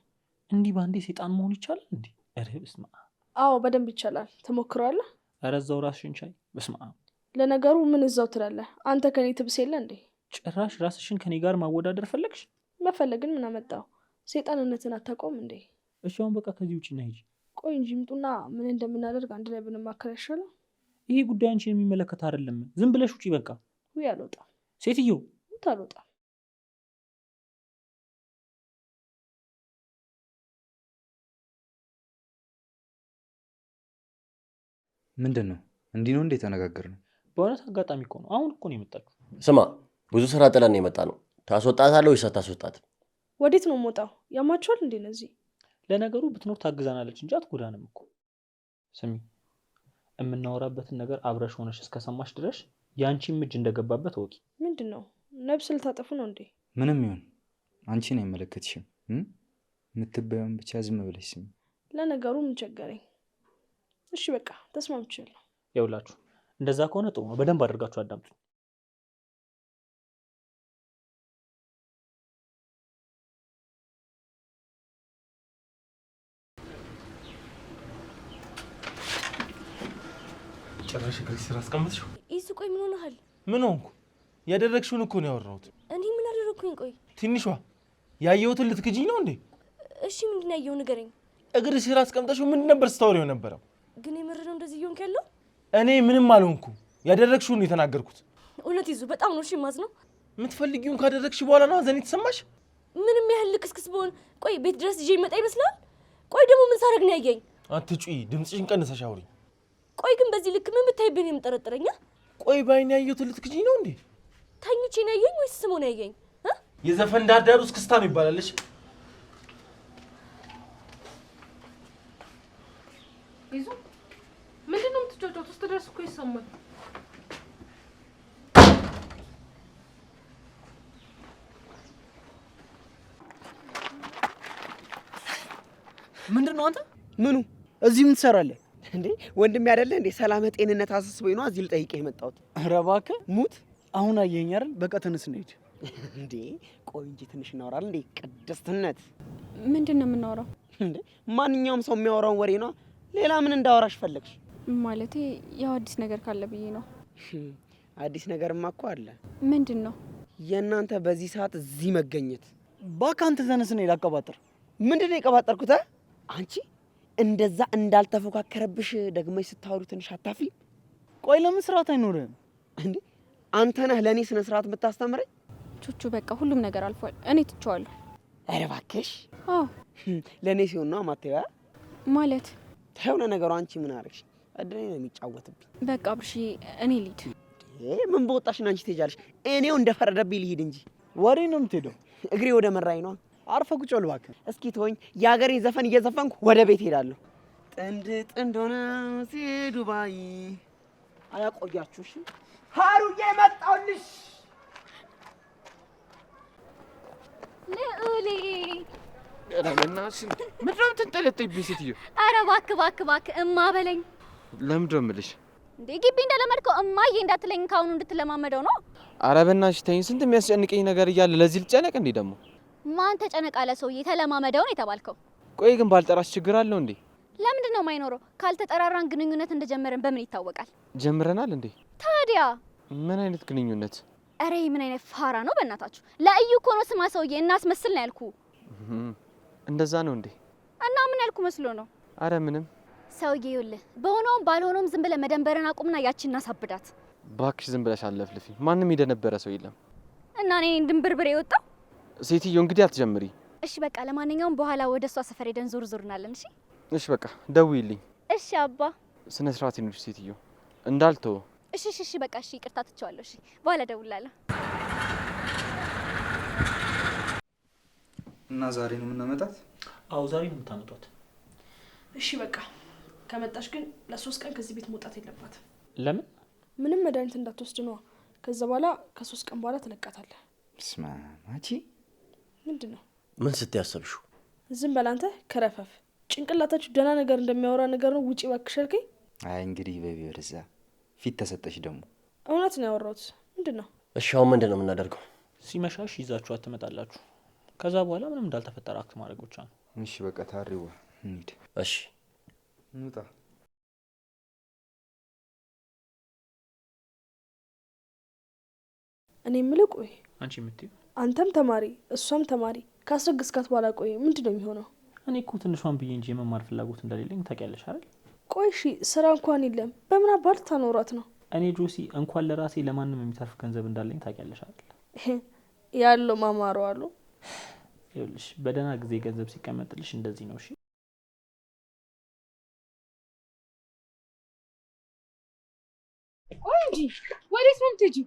እንዲህ በአንዴ ሴጣን መሆን ይቻላል እንዴ? ኧረ በስመ አብ። አዎ በደንብ ይቻላል። ተሞክረዋለህ? ኧረ እዛው ራስሽን ቻይ። በስመ አብ። ለነገሩ ምን እዛው ትላለህ? አንተ ከኔ ትብስ የለ እንዴ? ጭራሽ ራስሽን ከኔ ጋር ማወዳደር ፈለግሽ? መፈለግን ምን አመጣው? ሴጣንነትን አታውቀውም እንዴ? እሺ አሁን በቃ ከዚህ ውጭ ና ሂጂ። ቆይ እንጂ ምጡና ምን እንደምናደርግ አንድ ላይ ብንማከር አይሻልም? ይሄ ጉዳይ አንቺን የሚመለከት አይደለም። ዝም ብለሽ ውጪ በቃ። ውይ አልወጣም። ሴትዮ ውጣ። አልወጣም። ምንድን ነው? እንዲህ ነው እንዴ የተነጋገርነው? በእውነት አጋጣሚ እኮ ነው። አሁን እኮ ነው የመጣችሁ። ስማ ብዙ ስራ ጥለን የመጣ ነው። ታስወጣታለህ ወይስ አታስወጣትም? ወዴት ነው የምወጣው? ያማችኋል እንዴ እነዚህ? ለነገሩ ብትኖር ታግዛናለች እንጂ አትጎዳንም እኮ። ስሚ የምናወራበትን ነገር አብረሽ ሆነሽ እስከሰማሽ ድረስ የአንቺም እጅ እንደገባበት ወቂ። ምንድን ነው ነብስ ልታጠፉ ነው እንዴ? ምንም ይሁን አንቺን አይመለከትሽም። የምትበየውን ብቻ ዝም ብለሽ ስሚ። ለነገሩ ምን ቸገረኝ። እሺ በቃ ተስማምቻለሁ። ይኸውላችሁ እንደዛ ከሆነ ጥሩ ነው። በደንብ አድርጋችሁ አዳምጡኝ። ጭራሽ እግሬ ስራ አስቀምጥሽው። ይሱ ቆይ ምን ሆነሃል? ምን ሆንኩ? ያደረግሽውን እኮ ነው ያወራሁት። እኔ ምን አደረግኩኝ? ቆይ ትንሿ ያየሁትን ልትክጂኝ ነው እንዴ? እሺ ምንድን ነው ያየው? ንገረኝ። እግር ስራ አስቀምጠሽው ምን ነበር ስታወሪው ነበረው? ግን የምር ነው እንደዚህ እየሆንክ ያለው? እኔ ምንም አልሆንኩ። ያደረግሽውን ነው የተናገርኩት። እውነት ይዙ በጣም ነው እሺ የማዝነው። የምትፈልጊውን ካደረግሽ በኋላ ነው ሀዘን የተሰማሽ? ምንም ያህል ልክስክስ በሆን ቆይ ቤት ድረስ ይዤ ይመጣ ይመስላል? ቆይ ደግሞ ምን ሳረግ ነው ያየኝ? አትጩይ፣ ድምፅሽን ቀንሰሽ አውሪኝ። ቆይ ግን በዚህ ልክ ምን ብታይብኝ የምጠረጥረኛ? ቆይ ባይኔ ያየሁትን ልትክጂኝ ነው እንዴ? ተኝቼ ነው ያየኝ ወይስ ስሞ ነው ያየኝ? የዘፈን ዳርዳር ውስጥ ክስታ ነው ይባላልሽ። ይዙ ምንድነው የምትጫጫው? ውስጥ ድረስ እኮ ይሰማል። ምንድነው አንተ? ምኑ እዚህ ምን ትሰራለህ እንዴ? ወንድሜ አይደለ እንዴ? ሰላም ጤንነት አሳስቦኝ ነው እዚህ ልጠይቅህ የመጣሁት። ኧረ እባክህ ሙት። አሁን አየኸኝ አይደል? በቃ ተነስ እንሂድ። እንዴ ቆይ እንጂ ትንሽ እናወራለን እንዴ? ቅድስትነት ምንድን ነው የምናወራው? እንዴ ማንኛውም ሰው የሚያወራውን ወሬ ነው። ሌላ ምን እንዳወራሽ ፈለግሽ? ማለቴ ያው አዲስ ነገር ካለ ብዬ ነው። አዲስ ነገርማ እኮ አለ። ምንድን ነው? የእናንተ በዚህ ሰዓት እዚህ መገኘት። እባክህ አንተ ተነስ ነው ላቀባጥር። ምንድን ነው የቀባጠርኩት? አንቺ እንደዛ እንዳልተፎካከረብሽ ደግመሽ ስታወሩ ትንሽ አታፍሪ? ቆይ ለምን ስርዓት አይኖርህም እንዴ? አንተ ነህ ለእኔ ስነ ስርዓት የምታስተምረኝ? ቹቹ በቃ ሁሉም ነገር አልፏል። እኔ ትቼዋለሁ። ኧረ እባክሽ። አዎ ለእኔ ሲሆን ነው ማተያ ማለት ተው። ለነገሩ አንቺ ምን አረግሽ? እድሌ ነው የሚጫወትብኝ። በቃ ብርሽ እኔ ልሂድ። ምን በወጣሽና አንቺ ትሄጃለሽ? እኔው እንደፈረደብኝ ልሂድ እንጂ። ወሬ ነው የምትሄደው? እግሬ ወደ መራኝ ነው። አርፈህ ቁጭ በል እባክህ። እስኪ ተወኝ። የሀገሬን ዘፈን እየዘፈንኩ ወደ ቤት ሄዳለሁ። ጥንድ ጥንድ ሆነ ዱባይ አያቆያችሁ። እሺ ሀሩዬ መጣሁልሽ። ልዑሌ ኧረ በእናትሽ ምንድን ነው የምትንጠለጠይብኝ ሴትዮ? ኧረ እባክህ እባክህ እባክህ እማ በለኝ። ለምንድን ነው የምልሽ? እንዴ ግቢ እንደለመድከው እማዬ እንዳትለኝ ካሁኑ እንድትለማመደው ነው። ኧረ በእናትሽ ተይኝ። ስንት የሚያስጨንቀኝ ነገር እያለ ለዚህ ልጨነቅ እንዴ ደግሞ? ማን ተጨነቅ አለ? ሰውዬ ተለማመደውን የተባልከው። ቆይ ግን ባልጠራሽ ችግር አለው እንዴ? ለምንድን ነው የማይኖረው? ካልተጠራራን ግንኙነት እንደጀመረን በምን ይታወቃል? ጀምረናል እንዴ? ታዲያ ምን አይነት ግንኙነት? ኧረ ምን አይነት ፋራ ነው በእናታችሁ። ለእዩ እኮ ነው ስማ ሰውዬ እናስመስል ነው ያልኩ። እንደዛ ነው እንዴ? እና ምን ያልኩ መስሎ ነው? አረ ምንም። ሰውዬ ይኸውልህ በሆነውም ባልሆነውም ዝም ብለህ መደንበርን አቁምና ያቺን እናሳብዳት። እባክሽ ዝም ብለሽ አለፍልፊ። ማንም የደነበረ ሰው የለም። እና እኔ ድንብርብር የወጣው ሴትዮ እንግዲህ አትጀምሪ። እሺ በቃ ለማንኛውም በኋላ ወደ እሷ ሰፈር ሄደን ዞር ዞር እናለን። እሺ እሺ በቃ ደውይልኝ። እሺ አባ። ስነ ስርዓት ይኑርሽ ሴትዮ እንዳልተው። እሺ በቃ እሺ ይቅርታ ትቼዋለሁ። እሺ በኋላ እደውላለሁ። እና ዛሬ ነው የምናመጣት? አዎ ዛሬ ነው የምታመጧት። እሺ በቃ ከመጣሽ ግን ለ3 ቀን ከዚህ ቤት መውጣት የለባትም። ለምን? ምንም መድኃኒት እንዳትወስድ ነዋ። ከዛ በኋላ ከ3 ቀን በኋላ ትለቃታለህ። ስማ ማቺ ምንድን ነው? ምን ስትይ አሰብሽው? ዝም በል አንተ ከረፈፍ። ጭንቅላታችሁ ደህና ነገር እንደሚያወራ ነገር ነው። ውጪ እባክሽ አልከኝ። አይ እንግዲህ በቢ ወደዛ ፊት ተሰጠሽ ደግሞ። እውነት ነው ያወራሁት። ምንድን ነው? እሺ አሁን ምንድን ነው የምናደርገው? ሲመሻሽ ይዛችኋት ትመጣላችሁ። ከዛ በኋላ ምንም እንዳልተፈጠረ አክት ማድረግ ብቻ ነው። እሺ በቃ ታሪዋ እንሂድ። እሺ እንውጣ። እኔ የምልህ ቆይ አንቺ የምትይው አንተም ተማሪ እሷም ተማሪ ካስረግዝካት በኋላ ቆይ ምንድን ነው የሚሆነው? እኔ እኮ ትንሿን ብዬ እንጂ የመማር ፍላጎት እንደሌለኝ ታውቂያለሽ አይደል? ቆይ እሺ ስራ እንኳን የለም በምን አባል ታኖራት ነው? እኔ ጆሲ እንኳን ለራሴ ለማንም የሚተርፍ ገንዘብ እንዳለኝ ታውቂያለሽ አይደል? ያለው ማማሩ አሉ። ይኸውልሽ በደህና ጊዜ ገንዘብ ሲቀመጥልሽ እንደዚህ ነው። እሺ ቆይ እንጂ ወዴት ነው የምትሄጂው?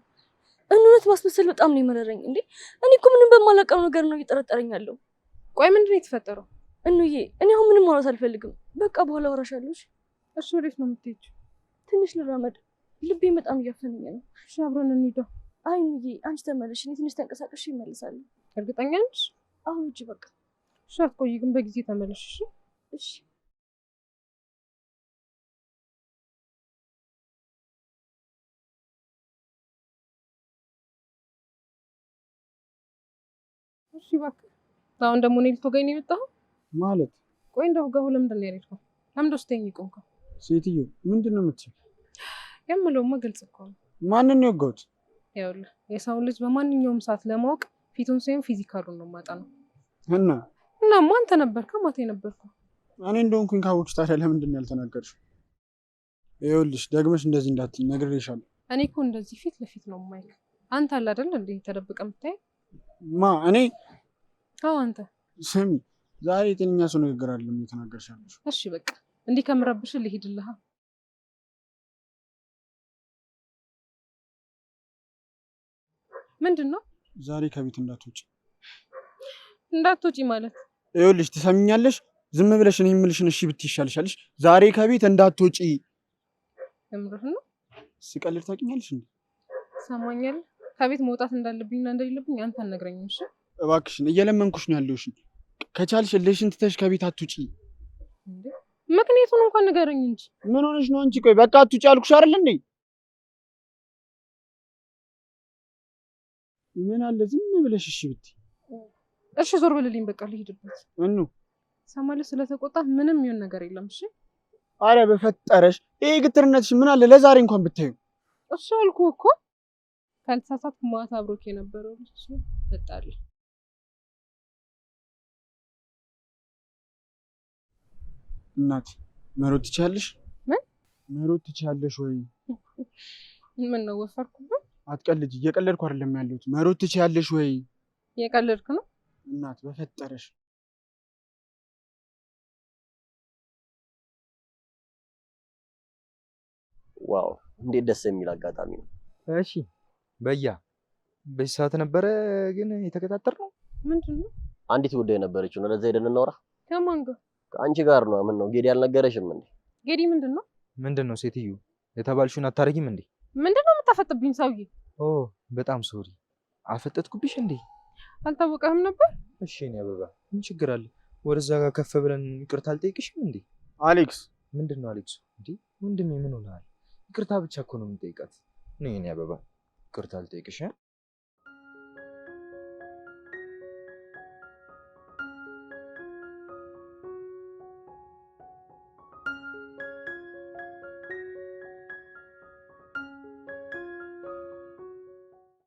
እውነት ማስመሰል በጣም ነው የመረረኝ። እንዴ እኔ እኮ ምንም በማላውቀው ነገር ነው እየጠረጠረኝ ያለው። ቆይ ምንድን ነው የተፈጠረው? እንዬ እኔ አሁን ምንም ማውራት አልፈልግም። በቃ በኋላ አወራሻለሁ። እሺ ወዴት ነው የምትሄጂው? ትንሽ ልራመድ፣ ልቤን በጣም እያፈነኝ ነው። እሺ አብረን እንሂዳ። አይ እንዬ አንቺ ተመለሽ፣ እኔ ትንሽ ተንቀሳቀሽ ይመልሳለሁ። እርግጠኛ ነሽ? አሁን እጂ በቃ። እሺ አትቆይ ግን በጊዜ ተመለሽ። እሺ እሺ። እሺ እባክህ። አሁን ደግሞ እኔ ልትወጋኝ ነው የመጣኸው ማለት? ቆይ እንደው ጋሁ ለምንድን ነው ያልሄድከው? ለምን ደስተኝ ቆምከው? ሴትዮ ምንድን ነው የምትይው? የምለውማ ግልጽ እኮ ነው። ማንን ነው የወጋሁት? ይኸውልህ የሰውን ልጅ በማንኛውም ሰዓት ለማወቅ ፊቱን ሳይሆን ፊዚካሉን ነው የማጠናው። እናማ አንተ ነበርካ ማታ የነበርከው። እኔ እንደሆንኩኝ ካወቅሽ ታዲያ ለምንድን ነው ያልተናገርሽው? ይኸውልሽ ደግመሽ እንደዚህ እንዳትዪ ነግሬሻለሁ። እኔ እኮ እንደዚህ ፊት ለፊት ነው የማይክ። አንተ አለ አይደል እንዴ ተደብቀ የምታይ? ማ እኔ? አዎ አንተ። ስሚ ዛሬ የጤነኛ ሰው ንግግር አይደለም እየተናገርሽ ያለሽው። እሺ በቃ እንዲህ ከምረብሽ ልሂድልህ። ምንድን ነው? ዛሬ ከቤት እንዳትወጪ። እንዳትወጪ ማለት? ይኸውልሽ ትሰሚኛለሽ? ዝም ብለሽ እኔ የምልሽን እሺ ብትይ ይሻልሻልሽ። ዛሬ ከቤት እንዳትወጪ። እምርህ ነው? ስቀልድ ታውቂኛለሽ እንዴ? ሰማኛል። ከቤት መውጣት እንዳለብኝና እንደሌለብኝ አንተ አልነግረኝም። እሺ እባክሽን እየለመንኩሽ ነው ያለሁሽ። ከቻልሽ እልሽን ትተሽ ከቤት አትውጪ። እንዴ ምክንያቱን እንኳን ንገረኝ እንጂ። ምን ሆነሽ ነው አንቺ? ቆይ በቃ አትውጪ አልኩሽ አይደል እንዴ? ምን አለ ዝም ብለሽ እሺ ብትይ። እሺ ዞር በልልኝ በቃ ልሂድበት። እኑ ሰማለ ስለተቆጣ ምንም ይሁን ነገር የለም። እሺ አረ በፈጠረሽ ይሄ ግትርነትሽ ምን አለ ለዛሬ እንኳን ብታዩ። እሺ አልኩህ እኮ ካልተሳሳትኩ ማታ አብሮክ የነበረው ልጅ መጣለ። እናት መሮጥ ትችያለሽ? ምን መሮጥ ትችያለሽ ወይ? ምን ነው ወፈርኩብህ? አትቀልጂ። እየቀለድኩ አይደለም ያለሁት። መሮጥ ትችያለሽ ወይ? እየቀለድክ ነው? እናት በፈጠረሽ። ዋው እንዴት ደስ የሚል አጋጣሚ ነው። እሺ በያ በዚህ ሰዓት ነበረ ግን የተቀጣጠርነው? ምንድን ነው? አንዲት ጉዳይ ነበረችው ነው። ለዛ ሄደን እናውራ። ከማን ጋር? ከአንቺ ጋር ነው። ምን ነው ጌዲ አልነገረሽም እንዴ? ጌዲ ምንድን ነው? ምንድን ነው ሴትዮ የተባልሽውን አታረጊም እንዴ? ምንድን ነው የምታፈጥብኝ ሰውዬ? ኦ በጣም ሶሪ አፈጠጥኩብሽ እንዴ? አልታወቀህም ነበር? እሺ እኔ አበባ ምን ችግር አለ? ወደዛ ጋር ከፍ ብለን ይቅርታ አልጠይቅሽም እንዴ? አሌክስ ምንድን ነው አሌክስ? እንዴ ወንድሜ ምን ሆነሃል? ይቅርታ ብቻ እኮ ነው የምጠይቃት። እኔ አበባ ይቅርታ አልጠይቅሽ